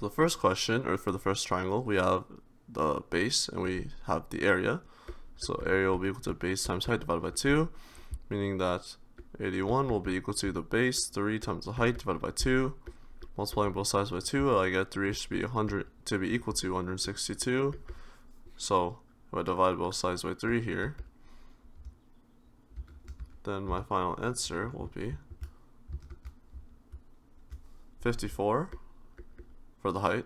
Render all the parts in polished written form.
For the first question, or for the first triangle, we have the base and we have the area. So area will be equal to base times height divided by 2, meaning that 81 will be equal to the base 3 times the height divided by 2. Multiplying both sides by 2, I get 3 should be 100 to be equal to 162. So if I divide both sides by 3 here, then my final answer will be 54 for the height.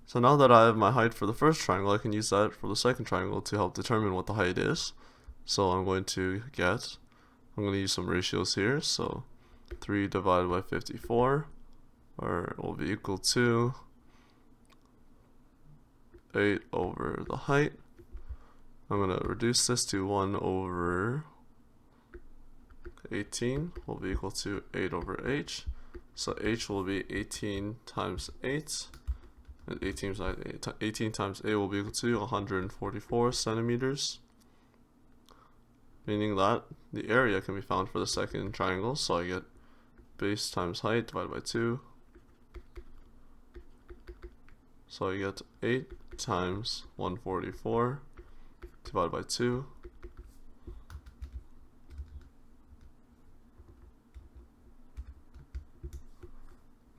So now that I have my height for the first triangle, I can use that for the second triangle to help determine what the height is. So I'm going to use some ratios here. So 3 divided by 54 will be equal to 8 over the height. I'm going to reduce this to 1 over 18 will be equal to 8 over h. So h will be 18 times 8. And 18 times 8 will be equal to 144 centimeters. Meaning that the area can be found for the second triangle. So I get base times height divided by 2. So I get 8 times 144 divided by 2.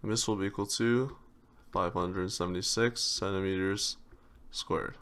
And this will be equal to 576 centimeters squared.